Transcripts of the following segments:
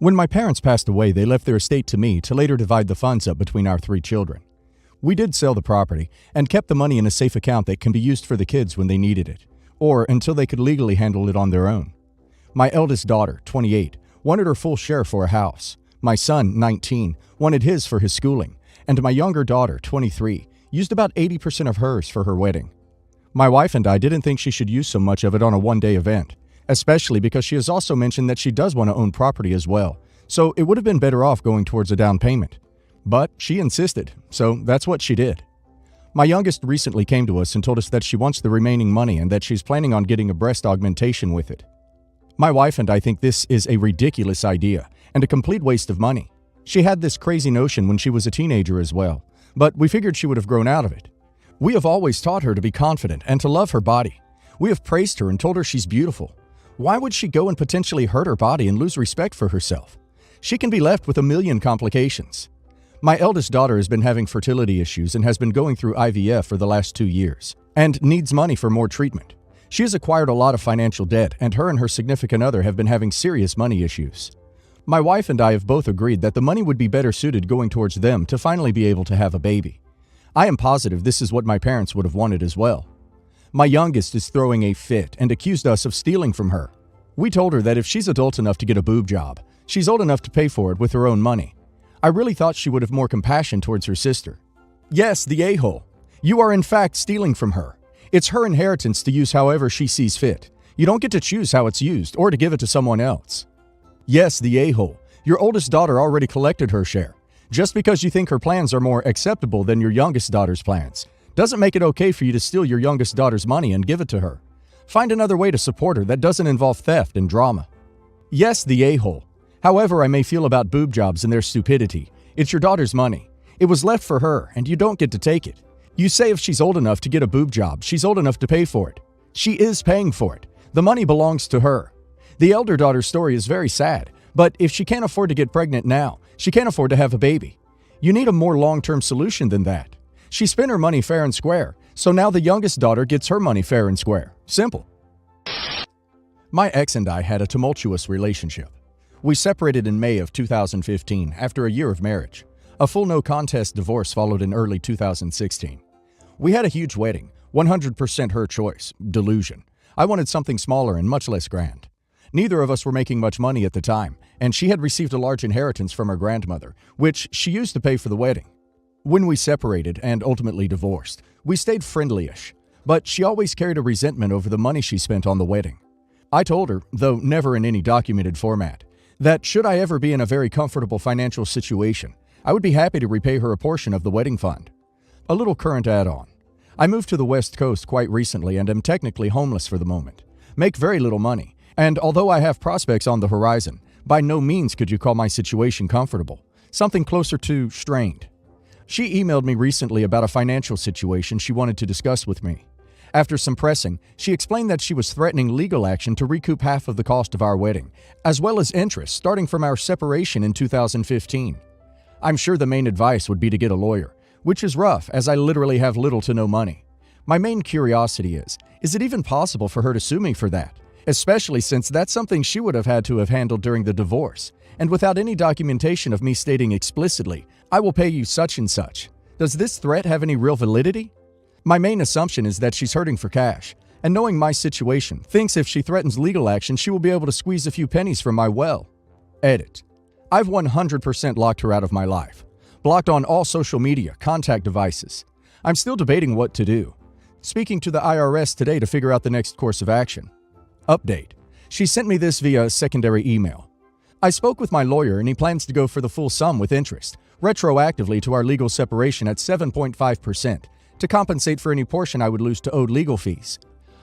When my parents passed away, they left their estate to me to later divide the funds up between our 3 children. We did sell the property and kept the money in a safe account that can be used for the kids when they needed it, or until they could legally handle it on their own. My eldest daughter, 28, wanted her full share for a house. My son, 19, wanted his for his schooling, and my younger daughter, 23, used about 80% of hers for her wedding. My wife and I didn't think she should use so much of it on a one-day event, especially because she has also mentioned that she does want to own property as well, so it would have been better off going towards a down payment. But she insisted, so that's what she did. My youngest recently came to us and told us that she wants the remaining money and that she's planning on getting a breast augmentation with it. My wife and I think this is a ridiculous idea and a complete waste of money. She had this crazy notion when she was a teenager as well, but we figured she would have grown out of it. We have always taught her to be confident and to love her body. We have praised her and told her she's beautiful. Why would she go and potentially hurt her body and lose respect for herself? She can be left with a million complications. My eldest daughter has been having fertility issues and has been going through IVF for the last 2 years and needs money for more treatment. She has acquired a lot of financial debt, and her significant other have been having serious money issues. My wife and I have both agreed that the money would be better suited going towards them to finally be able to have a baby. I am positive this is what my parents would have wanted as well. My youngest is throwing a fit and accused us of stealing from her. We told her that if she's adult enough to get a boob job, she's old enough to pay for it with her own money. I really thought she would have more compassion towards her sister. Yes, the a-hole. You are in fact stealing from her. It's her inheritance to use however she sees fit. You don't get to choose how it's used or to give it to someone else. Yes, the a-hole. Your oldest daughter already collected her share. Just because you think her plans are more acceptable than your youngest daughter's plans doesn't make it okay for you to steal your youngest daughter's money and give it to her. Find another way to support her that doesn't involve theft and drama. Yes, the a-hole. However I may feel about boob jobs and their stupidity, it's your daughter's money. It was left for her, and you don't get to take it. You say if she's old enough to get a boob job, she's old enough to pay for it. She is paying for it. The money belongs to her. The elder daughter's story is very sad, but if she can't afford to get pregnant now, she can't afford to have a baby. You need a more long-term solution than that. She spent her money fair and square, so now the youngest daughter gets her money fair and square. Simple. My ex and I had a tumultuous relationship. We separated in May of 2015 after a year of marriage. A full no-contest divorce followed in early 2016. We had a huge wedding, 100% her choice, delusion. I wanted something smaller and much less grand. Neither of us were making much money at the time, and she had received a large inheritance from her grandmother, which she used to pay for the wedding. When we separated and ultimately divorced, we stayed friendly-ish, but she always carried a resentment over the money she spent on the wedding. I told her, though never in any documented format, that should I ever be in a very comfortable financial situation, I would be happy to repay her a portion of the wedding fund. A little current add-on. I moved to the West Coast quite recently and am technically homeless for the moment. Make very little money, and although I have prospects on the horizon, by no means could you call my situation comfortable. Something closer to strained. She emailed me recently about a financial situation she wanted to discuss with me. After some pressing, she explained that she was threatening legal action to recoup half of the cost of our wedding, as well as interest starting from our separation in 2015. I'm sure the main advice would be to get a lawyer, which is rough as I literally have little to no money. My main curiosity is it even possible for her to sue me for that? Especially since that's something she would have had to have handled during the divorce, and without any documentation of me stating explicitly, I will pay you such and such. Does this threat have any real validity? My main assumption is that she's hurting for cash, and knowing my situation, thinks if she threatens legal action, she will be able to squeeze a few pennies from my well. Edit. I've 100% locked her out of my life. Blocked on all social media, contact devices. I'm still debating what to do. Speaking to the IRS today to figure out the next course of action. Update. She sent me this via secondary email. I spoke with my lawyer and he plans to go for the full sum with interest, retroactively to our legal separation at 7.5%. to compensate for any portion I would lose to owed legal fees.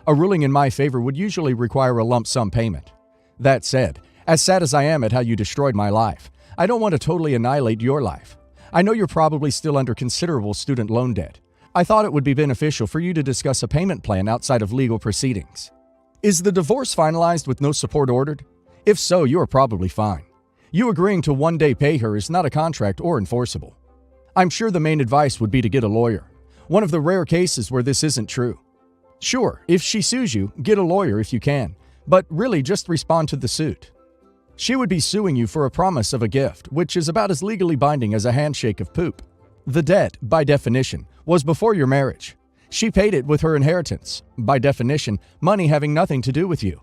A ruling in my favor would usually require a lump sum payment. That said, as sad as I am at how you destroyed my life, I don't want to totally annihilate your life. I know you're probably still under considerable student loan debt. I thought it would be beneficial for you to discuss a payment plan outside of legal proceedings. Is the divorce finalized with no support ordered? If so, you are probably fine. You agreeing to one day pay her is not a contract or enforceable. I'm sure the main advice would be to get a lawyer. One of the rare cases where this isn't true. Sure, if she sues you, get a lawyer if you can, but really just respond to the suit. She would be suing you for a promise of a gift, which is about as legally binding as a handshake of poop. The debt, by definition, was before your marriage. She paid it with her inheritance, by definition, money having nothing to do with you.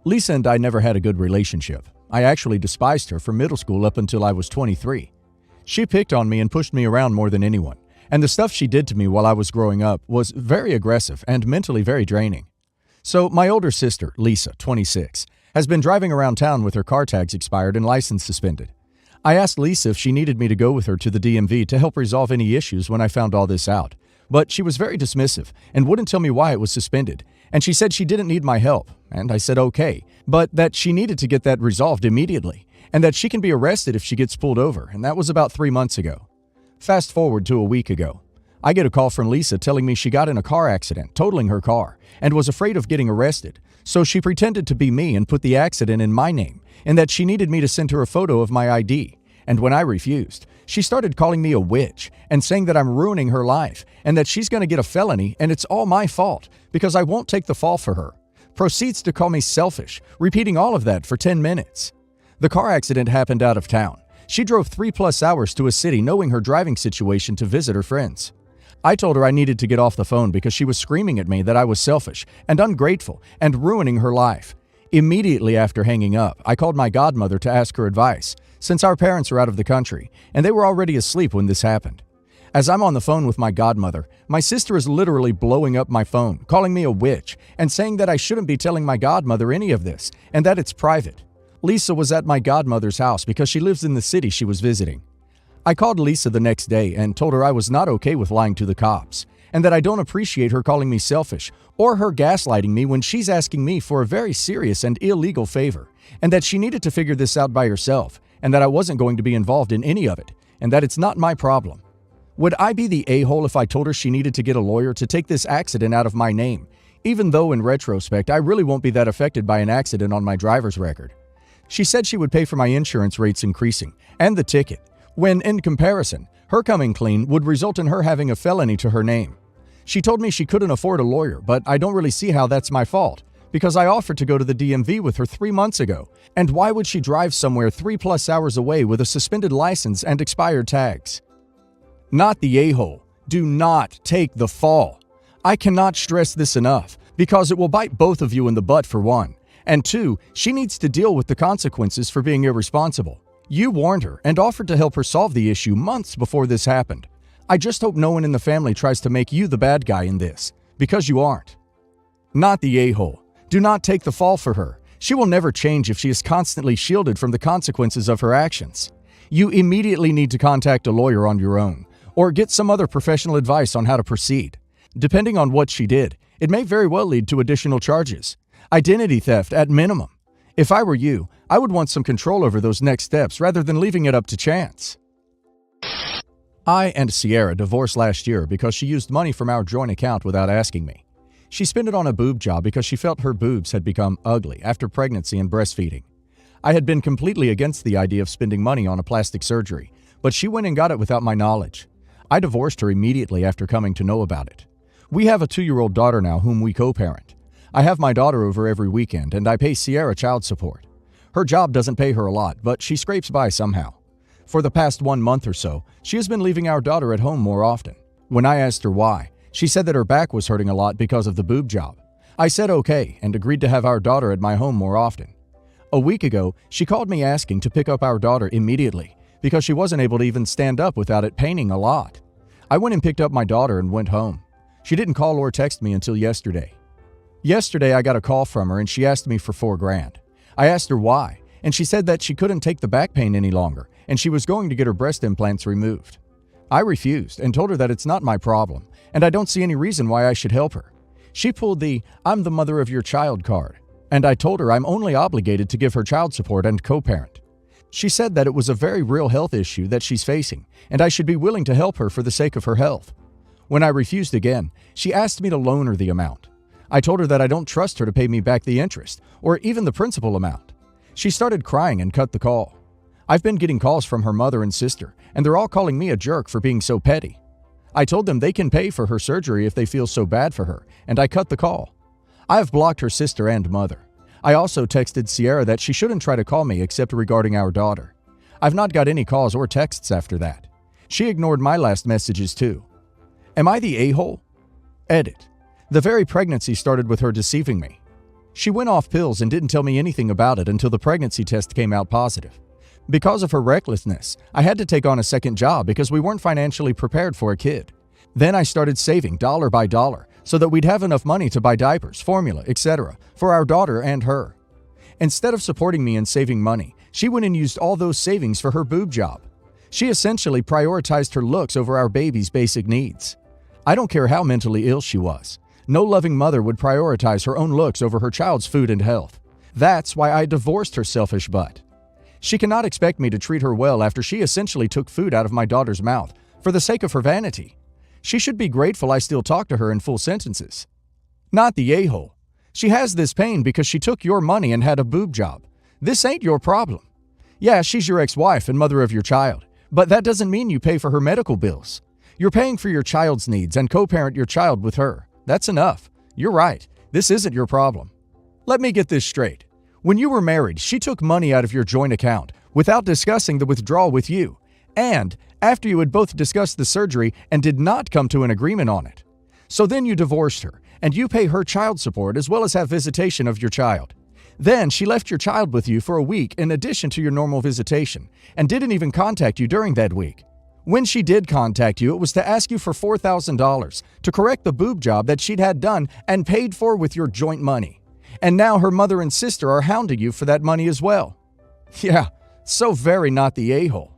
Lisa and I never had a good relationship. I actually despised her from middle school up until I was 23. She picked on me and pushed me around more than anyone, and the stuff she did to me while I was growing up was very aggressive and mentally very draining. So my older sister, Lisa, 26, has been driving around town with her car tags expired and license suspended. I asked Lisa if she needed me to go with her to the DMV to help resolve any issues when I found all this out, but she was very dismissive and wouldn't tell me why it was suspended, and she said she didn't need my help, and I said okay, but that she needed to get that resolved immediately, and that she can be arrested if she gets pulled over, and that was about 3 months ago. Fast forward to a week ago. I get a call from Lisa telling me she got in a car accident, totaling her car, and was afraid of getting arrested, so she pretended to be me and put the accident in my name, and that she needed me to send her a photo of my ID. And when I refused, she started calling me a witch and saying that I'm ruining her life and that she's going to get a felony and it's all my fault because I won't take the fall for her. Proceeds to call me selfish, repeating all of that for 10 minutes. The car accident happened out of town. She drove 3+ hours to a city knowing her driving situation to visit her friends. I told her I needed to get off the phone because she was screaming at me that I was selfish and ungrateful and ruining her life. Immediately after hanging up, I called my godmother to ask her advice, since our parents are out of the country, and they were already asleep when this happened. As I'm on the phone with my godmother, my sister is literally blowing up my phone, calling me a witch, and saying that I shouldn't be telling my godmother any of this, and that it's private. Lisa was at my godmother's house because she lives in the city she was visiting. I called Lisa the next day and told her I was not okay with lying to the cops, and that I don't appreciate her calling me selfish or her gaslighting me when she's asking me for a very serious and illegal favor, and that she needed to figure this out by herself, and that I wasn't going to be involved in any of it, and that it's not my problem. Would I be the a-hole if I told her she needed to get a lawyer to take this accident out of my name, even though in retrospect I really won't be that affected by an accident on my driver's record? She said she would pay for my insurance rates increasing and the ticket, when in comparison, her coming clean would result in her having a felony to her name. She told me she couldn't afford a lawyer, but I don't really see how that's my fault, because I offered to go to the DMV with her 3 months ago, and why would she drive somewhere 3+ hours away with a suspended license and expired tags? Not the a-hole. Do not take the fall. I cannot stress this enough, because it will bite both of you in the butt for one, and two, she needs to deal with the consequences for being irresponsible. You warned her and offered to help her solve the issue months before this happened. I just hope no one in the family tries to make you the bad guy in this, because you aren't. Not the a-hole. Do not take the fall for her. She will never change if she is constantly shielded from the consequences of her actions. You immediately need to contact a lawyer on your own, or get some other professional advice on how to proceed. Depending on what she did, it may very well lead to additional charges. Identity theft at minimum. If I were you, I would want some control over those next steps rather than leaving it up to chance. I and Sierra divorced last year because she used money from our joint account without asking me. She spent it on a boob job because she felt her boobs had become ugly after pregnancy and breastfeeding. I had been completely against the idea of spending money on a plastic surgery, but she went and got it without my knowledge. I divorced her immediately after coming to know about it. We have a 2-year-old daughter now whom we co-parent. I have my daughter over every weekend, and I pay Sierra child support. Her job doesn't pay her a lot, but she scrapes by somehow. For the past 1 month or so, she has been leaving our daughter at home more often. When I asked her why, she said that her back was hurting a lot because of the boob job. I said okay and agreed to have our daughter at my home more often. A week ago, she called me asking to pick up our daughter immediately because she wasn't able to even stand up without it paining a lot. I went and picked up my daughter and went home. She didn't call or text me until yesterday. Yesterday, I got a call from her and she asked me for $4,000. I asked her why, and she said that she couldn't take the back pain any longer and she was going to get her breast implants removed. I refused and told her that it's not my problem, and I don't see any reason why I should help her. She pulled the "I'm the mother of your child" card, and I told her I'm only obligated to give her child support and co-parent. She said that it was a very real health issue that she's facing, and I should be willing to help her for the sake of her health. When I refused again, she asked me to loan her the amount. I told her that I don't trust her to pay me back the interest, or even the principal amount. She started crying and cut the call. I've been getting calls from her mother and sister, and they're all calling me a jerk for being so petty. I told them they can pay for her surgery if they feel so bad for her, and I cut the call. I have blocked her sister and mother. I also texted Sierra that she shouldn't try to call me except regarding our daughter. I've not got any calls or texts after that. She ignored my last messages too. Am I the a-hole? Edit. The very pregnancy started with her deceiving me. She went off pills and didn't tell me anything about it until the pregnancy test came out positive. Because of her recklessness, I had to take on a second job because we weren't financially prepared for a kid. Then I started saving dollar by dollar so that we'd have enough money to buy diapers, formula, etc. for our daughter and her. Instead of supporting me and saving money, she went and used all those savings for her boob job. She essentially prioritized her looks over our baby's basic needs. I don't care how mentally ill she was. No loving mother would prioritize her own looks over her child's food and health. That's why I divorced her selfish butt. She cannot expect me to treat her well after she essentially took food out of my daughter's mouth for the sake of her vanity. She should be grateful I still talk to her in full sentences. Not the a-hole. She has this pain because she took your money and had a boob job. This ain't your problem. Yeah, she's your ex-wife and mother of your child, but that doesn't mean you pay for her medical bills. You're paying for your child's needs and co-parent your child with her. That's enough. You're right. This isn't your problem. Let me get this straight. When you were married, she took money out of your joint account without discussing the withdrawal with you, and after you had both discussed the surgery and did not come to an agreement on it. So then you divorced her, and you pay her child support as well as have visitation of your child. Then she left your child with you for a week in addition to your normal visitation, and didn't even contact you during that week. When she did contact you, it was to ask you for $4,000 to correct the boob job that she'd had done and paid for with your joint money. And now her mother and sister are hounding you for that money as well. Yeah, so very not the a-hole.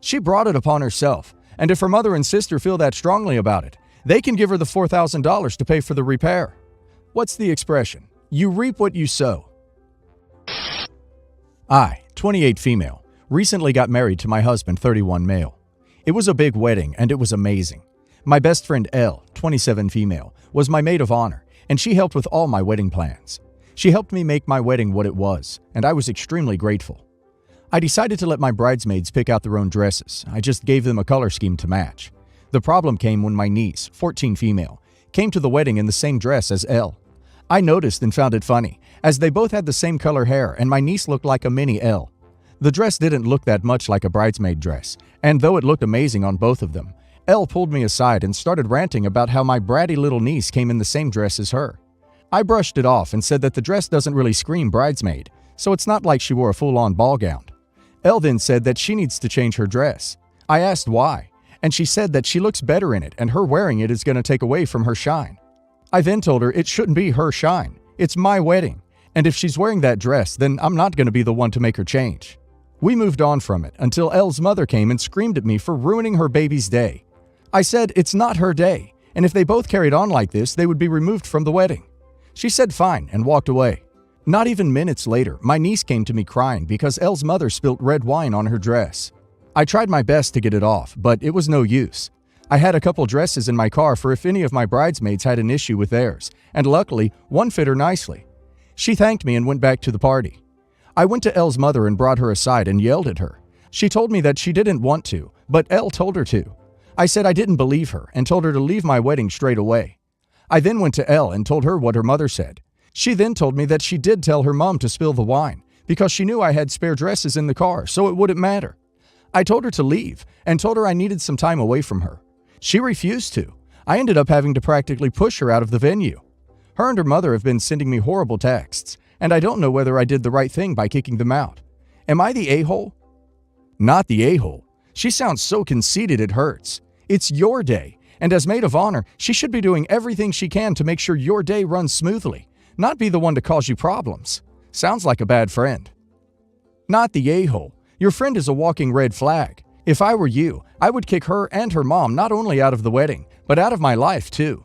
She brought it upon herself, and if her mother and sister feel that strongly about it, they can give her the $4,000 to pay for the repair. What's the expression? You reap what you sow. I, 28 female, recently got married to my husband, 31 male. It was a big wedding and it was amazing. My best friend Elle, 27 female, was my maid of honor, and she helped with all my wedding plans. She helped me make my wedding what it was, and I was extremely grateful. I decided to let my bridesmaids pick out their own dresses. I just gave them a color scheme to match. The problem came when my niece, 14 female, came to the wedding in the same dress as Elle. I noticed and found it funny, as they both had the same color hair and my niece looked like a mini Elle. The dress didn't look that much like a bridesmaid dress, and though it looked amazing on both of them, Elle pulled me aside and started ranting about how my bratty little niece came in the same dress as her. I brushed it off and said that the dress doesn't really scream bridesmaid, so it's not like she wore a full-on ball gown. Elle then said that she needs to change her dress. I asked why, and she said that she looks better in it and her wearing it is going to take away from her shine. I then told her it shouldn't be her shine. It's my wedding, and if she's wearing that dress, then I'm not going to be the one to make her change. We moved on from it until Elle's mother came and screamed at me for ruining her baby's day. I said it's not her day, and if they both carried on like this, they would be removed from the wedding. She said fine and walked away. Not even minutes later, my niece came to me crying because Elle's mother spilt red wine on her dress. I tried my best to get it off, but it was no use. I had a couple dresses in my car for if any of my bridesmaids had an issue with theirs, and luckily, one fit her nicely. She thanked me and went back to the party. I went to Elle's mother and brought her aside and yelled at her. She told me that she didn't want to, but Elle told her to. I said I didn't believe her and told her to leave my wedding straight away. I then went to Elle and told her what her mother said. She then told me that she did tell her mom to spill the wine because she knew I had spare dresses in the car, so it wouldn't matter. I told her to leave and told her I needed some time away from her. She refused to. I ended up having to practically push her out of the venue. Her and her mother have been sending me horrible texts, and I don't know whether I did the right thing by kicking them out. Am I the a-hole? Not the a-hole. She sounds so conceited it hurts. It's your day, and as maid of honor, she should be doing everything she can to make sure your day runs smoothly, not be the one to cause you problems. Sounds like a bad friend. Not the a-hole. Your friend is a walking red flag. If I were you, I would kick her and her mom not only out of the wedding, but out of my life too.